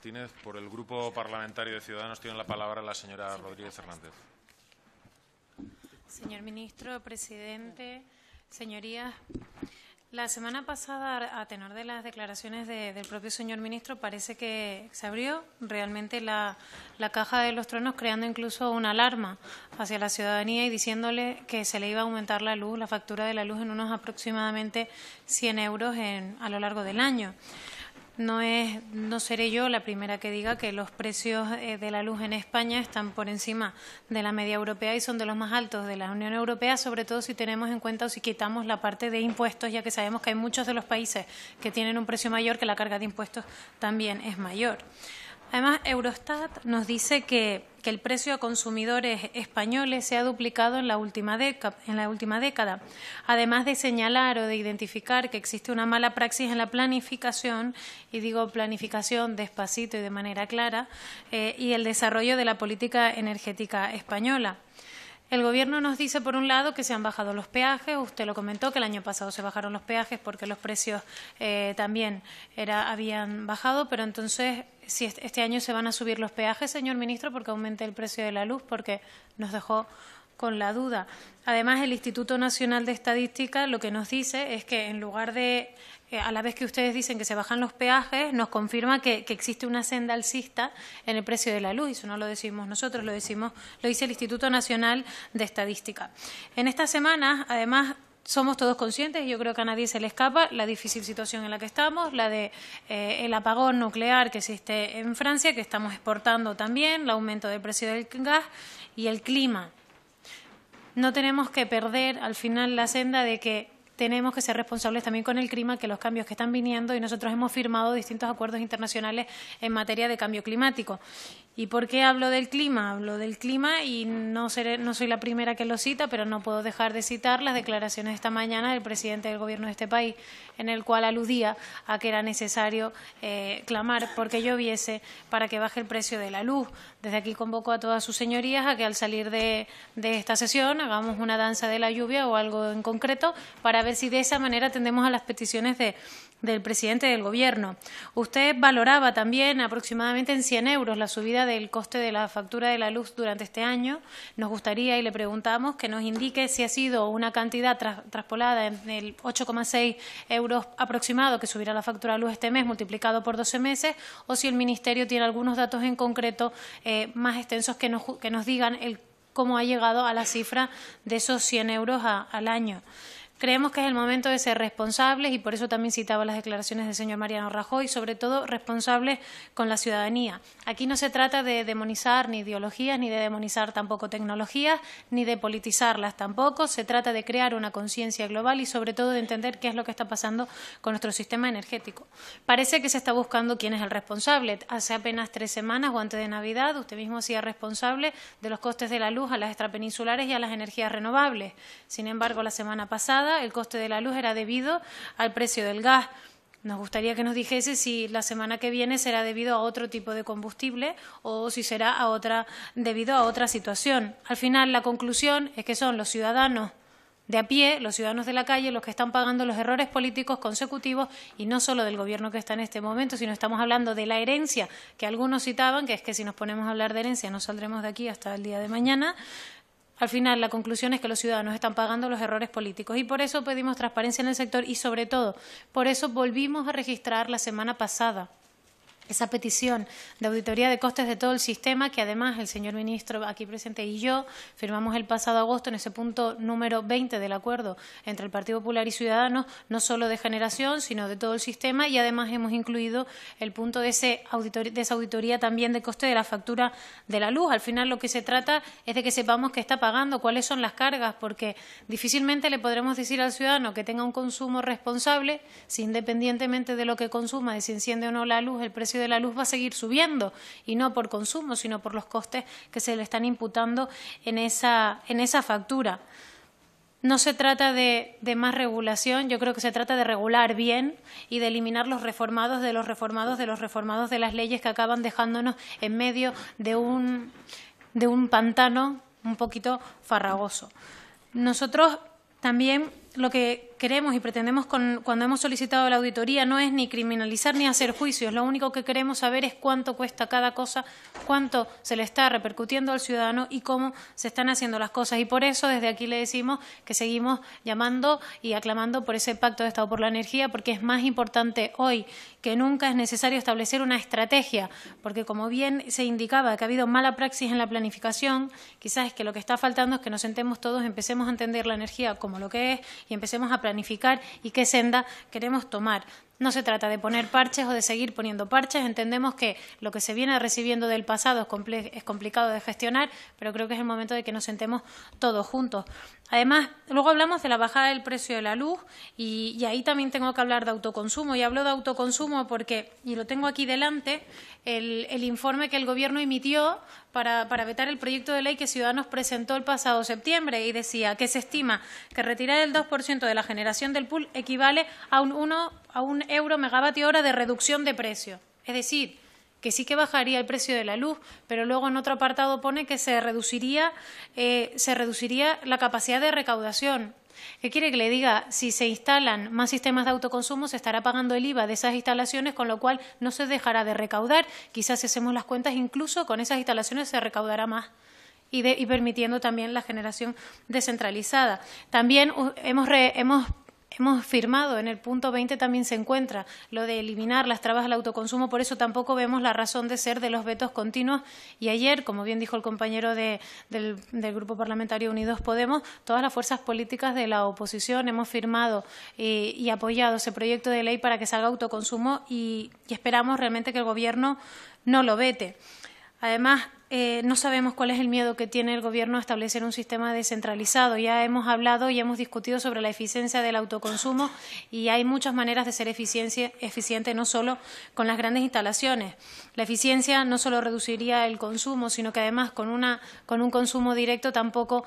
Martínez. Por el Grupo Parlamentario de Ciudadanos tiene la palabra la señora Rodríguez Hernández. Señor ministro, presidente, señorías, la semana pasada, a tenor de las declaraciones del propio señor ministro, parece que se abrió realmente la caja de los truenos, creando incluso una alarma hacia la ciudadanía y diciéndole que se le iba a aumentar la luz, la factura de la luz, en unos aproximadamente 100 euros a lo largo del año. No seré yo la primera que diga que los precios de la luz en España están por encima de la media europea y son de los más altos de la Unión Europea, sobre todo si tenemos en cuenta o si quitamos la parte de impuestos, ya que sabemos que hay muchos de los países que tienen un precio mayor, que la carga de impuestos también es mayor. Además, Eurostat nos dice que el precio a consumidores españoles se ha duplicado en la última década. Además de señalar o de identificar que existe una mala praxis en la planificación, y digo planificación despacito y de manera clara, y el desarrollo de la política energética española. El Gobierno nos dice, por un lado, que se han bajado los peajes. Usted lo comentó, que el año pasado se bajaron los peajes porque los precios también habían bajado, pero entonces, si este año se van a subir los peajes, señor ministro, porque aumente el precio de la luz, porque nos dejó con la duda. Además, el Instituto Nacional de Estadística lo que nos dice es que en lugar de, a la vez que ustedes dicen que se bajan los peajes, nos confirma que existe una senda alcista en el precio de la luz. Eso no lo decimos nosotros, lo dice el Instituto Nacional de Estadística. En estas semanas, además, somos todos conscientes, y yo creo que a nadie se le escapa, la difícil situación en la que estamos, la de el apagón nuclear que existe en Francia, que estamos exportando también, el aumento del precio del gas y el clima. No tenemos que perder al final la senda de que tenemos que ser responsables también con el clima, que los cambios que están viniendo, y nosotros hemos firmado distintos acuerdos internacionales en materia de cambio climático. ¿Y por qué hablo del clima? Hablo del clima y no soy la primera que lo cita, pero no puedo dejar de citar las declaraciones de esta mañana del presidente del Gobierno de este país, en el cual aludía a que era necesario clamar porque lloviese para que baje el precio de la luz. Desde aquí convoco a todas sus señorías a que al salir de esta sesión hagamos una danza de la lluvia o algo en concreto para ver si de esa manera atendemos a las peticiones del presidente del Gobierno. Usted valoraba también aproximadamente en 100 euros la subida del coste de la factura de la luz durante este año. Nos gustaría, y le preguntamos, que nos indique si ha sido una cantidad traspolada en el 8,6 euros aproximado que subirá la factura de luz este mes, multiplicado por 12 meses, o si el Ministerio tiene algunos datos en concreto más extensos que nos digan cómo ha llegado a la cifra de esos 100 euros al año. Creemos que es el momento de ser responsables y por eso también citaba las declaraciones del señor Mariano Rajoy, sobre todo responsables con la ciudadanía. Aquí no se trata de demonizar ni ideologías, ni de demonizar tampoco tecnologías, ni de politizarlas tampoco. Se trata de crear una conciencia global y sobre todo de entender qué es lo que está pasando con nuestro sistema energético. Parece que se está buscando quién es el responsable. Hace apenas 3 semanas o antes de Navidad usted mismo hacía responsable de los costes de la luz a las extrapeninsulares y a las energías renovables. Sin embargo, la semana pasada el coste de la luz era debido al precio del gas. Nos gustaría que nos dijese si la semana que viene será debido a otro tipo de combustible o si será debido a otra situación. Al final, la conclusión es que son los ciudadanos de a pie, los ciudadanos de la calle, los que están pagando los errores políticos consecutivos, y no solo del Gobierno que está en este momento, sino estamos hablando de la herencia que algunos citaban, que es que si nos ponemos a hablar de herencia no saldremos de aquí hasta el día de mañana. Al final, la conclusión es que los ciudadanos están pagando los errores políticos y por eso pedimos transparencia en el sector y, sobre todo, por eso volvimos a registrar la semana pasada esa petición de auditoría de costes de todo el sistema, que además el señor ministro aquí presente y yo firmamos el pasado agosto en ese punto número 20 del acuerdo entre el Partido Popular y Ciudadanos, no solo de generación, sino de todo el sistema, y además hemos incluido el punto de esa auditoría también de coste de la factura de la luz. Al final, lo que se trata es de que sepamos qué está pagando, cuáles son las cargas, porque difícilmente le podremos decir al ciudadano que tenga un consumo responsable si, independientemente de lo que consuma, de si enciende o no la luz, el precio de la luz va a seguir subiendo, y no por consumo, sino por los costes que se le están imputando en esa factura. No se trata de más regulación, yo creo que se trata de regular bien y de eliminar los reformados de los reformados de los reformados de las leyes que acaban dejándonos en medio de un pantano un poquito farragoso. Nosotros también lo que queremos y pretendemos cuando hemos solicitado la auditoría no es ni criminalizar ni hacer juicios. Lo único que queremos saber es cuánto cuesta cada cosa, cuánto se le está repercutiendo al ciudadano y cómo se están haciendo las cosas. Y por eso desde aquí le decimos que seguimos llamando y aclamando por ese Pacto de Estado por la Energía, porque es más importante hoy que nunca. Es necesario establecer una estrategia, porque como bien se indicaba que ha habido mala praxis en la planificación, quizás es que lo que está faltando es que nos sentemos todos, empecemos a entender la energía como lo que es y empecemos a planificar y qué senda queremos tomar. No se trata de poner parches o de seguir poniendo parches. Entendemos que lo que se viene recibiendo del pasado es complicado de gestionar, pero creo que es el momento de que nos sentemos todos juntos. Además, luego hablamos de la bajada del precio de la luz y ahí también tengo que hablar de autoconsumo. Y hablo de autoconsumo porque, y lo tengo aquí delante, el informe que el Gobierno emitió para vetar el proyecto de ley que Ciudadanos presentó el pasado septiembre, y decía que se estima que retirar el 2% de la generación del pool equivale a un euro megavatio hora de reducción de precio. Es decir, que sí que bajaría el precio de la luz, pero luego en otro apartado pone que se reduciría la capacidad de recaudación. ¿Qué quiere que le diga? Si se instalan más sistemas de autoconsumo, se estará pagando el IVA de esas instalaciones, con lo cual no se dejará de recaudar. Quizás si hacemos las cuentas, incluso con esas instalaciones se recaudará más. Y permitiendo también la generación descentralizada. También hemos firmado, en el punto 20 también se encuentra lo de eliminar las trabas al autoconsumo, por eso tampoco vemos la razón de ser de los vetos continuos. Y ayer, como bien dijo el compañero del Grupo Parlamentario Unidos Podemos, todas las fuerzas políticas de la oposición hemos firmado y apoyado ese proyecto de ley para que salga autoconsumo y esperamos realmente que el Gobierno no lo vete. Además, no sabemos cuál es el miedo que tiene el Gobierno a establecer un sistema descentralizado. Ya hemos hablado y hemos discutido sobre la eficiencia del autoconsumo y hay muchas maneras de ser eficiente, no solo con las grandes instalaciones. La eficiencia no solo reduciría el consumo, sino que además con un consumo directo tampoco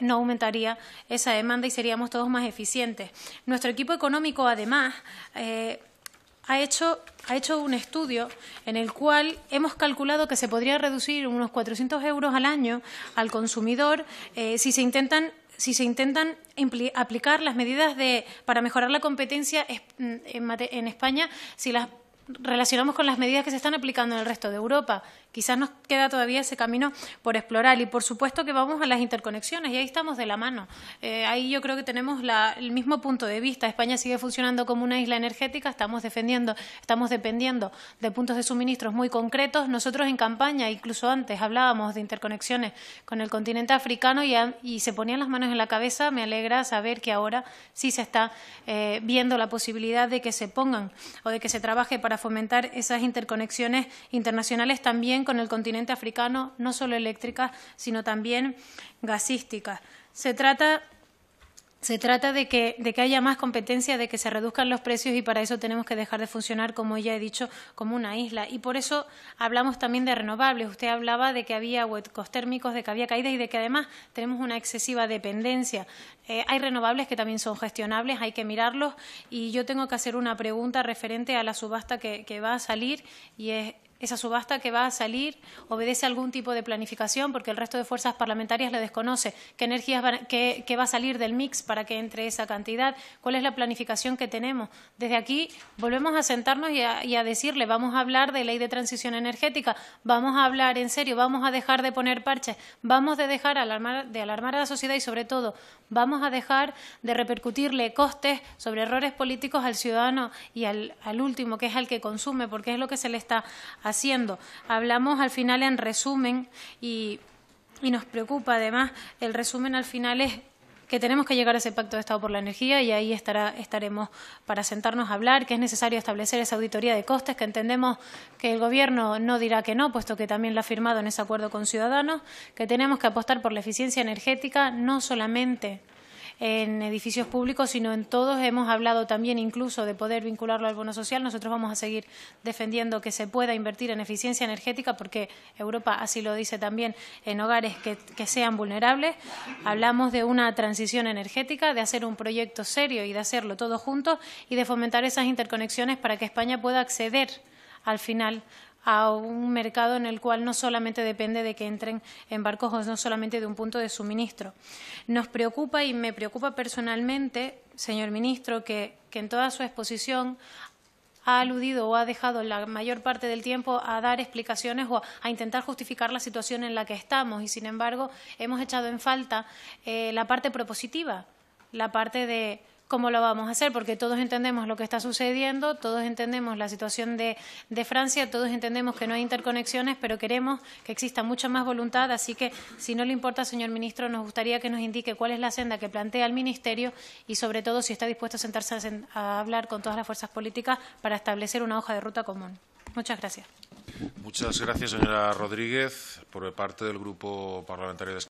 no aumentaría esa demanda y seríamos todos más eficientes. Nuestro equipo económico, además, ha hecho un estudio en el cual hemos calculado que se podría reducir unos 400 euros al año al consumidor si se intentan aplicar las medidas para mejorar la competencia en España, si las relacionamos con las medidas que se están aplicando en el resto de Europa. Quizás nos queda todavía ese camino por explorar y, por supuesto, que vamos a las interconexiones y ahí estamos de la mano. Ahí yo creo que tenemos el mismo punto de vista. España sigue funcionando como una isla energética, estamos dependiendo de puntos de suministros muy concretos. Nosotros en campaña, incluso antes, hablábamos de interconexiones con el continente africano y se ponían las manos en la cabeza. Me alegra saber que ahora sí se está viendo la posibilidad de que se pongan o de que se trabaje para fomentar esas interconexiones internacionales también con el continente africano, no solo eléctricas, sino también gasísticas. Se trata de que haya más competencia, de que se reduzcan los precios y para eso tenemos que dejar de funcionar, como ya he dicho, como una isla. Y por eso hablamos también de renovables. Usted hablaba de que había huecos térmicos, de que había caídas y de que además tenemos una excesiva dependencia. Hay renovables que también son gestionables, hay que mirarlos. Y yo tengo que hacer una pregunta referente a la subasta que va a salir y es: ¿esa subasta que va a salir obedece a algún tipo de planificación? Porque el resto de fuerzas parlamentarias le desconoce qué energías qué va a salir del mix para que entre esa cantidad. ¿Cuál es la planificación que tenemos? Desde aquí volvemos a sentarnos y a decirle: vamos a hablar de ley de transición energética, vamos a hablar en serio, vamos a dejar de poner parches, vamos a dejar de alarmar a la sociedad y, sobre todo, vamos a dejar de repercutirle costes sobre errores políticos al ciudadano y al último, que es al que consume, porque es lo que se le está haciendo. Hablamos al final en resumen y nos preocupa además el resumen al final es que tenemos que llegar a ese Pacto de Estado por la Energía y ahí estaremos para sentarnos a hablar, que es necesario establecer esa auditoría de costes, que entendemos que el Gobierno no dirá que no, puesto que también lo ha firmado en ese acuerdo con Ciudadanos, que tenemos que apostar por la eficiencia energética, no solamente en edificios públicos, sino en todos. Hemos hablado también incluso de poder vincularlo al bono social. Nosotros vamos a seguir defendiendo que se pueda invertir en eficiencia energética porque Europa así lo dice también, en hogares que sean vulnerables. Hablamos de una transición energética, de hacer un proyecto serio y de hacerlo todos juntos y de fomentar esas interconexiones para que España pueda acceder al final a un mercado en el cual no solamente depende de que entren en barcos o no solamente de un punto de suministro. Nos preocupa y me preocupa personalmente, señor ministro, que en toda su exposición ha aludido o ha dejado la mayor parte del tiempo a dar explicaciones o a intentar justificar la situación en la que estamos y, sin embargo, hemos echado en falta la parte propositiva, la parte de cómo lo vamos a hacer, porque todos entendemos lo que está sucediendo, todos entendemos la situación de Francia, todos entendemos que no hay interconexiones, pero queremos que exista mucha más voluntad, así que, si no le importa, señor ministro, nos gustaría que nos indique cuál es la senda que plantea el Ministerio y, sobre todo, si está dispuesto a sentarse a hablar con todas las fuerzas políticas para establecer una hoja de ruta común. Muchas gracias. Muchas gracias, señora Rodríguez. Por parte del Grupo Parlamentario de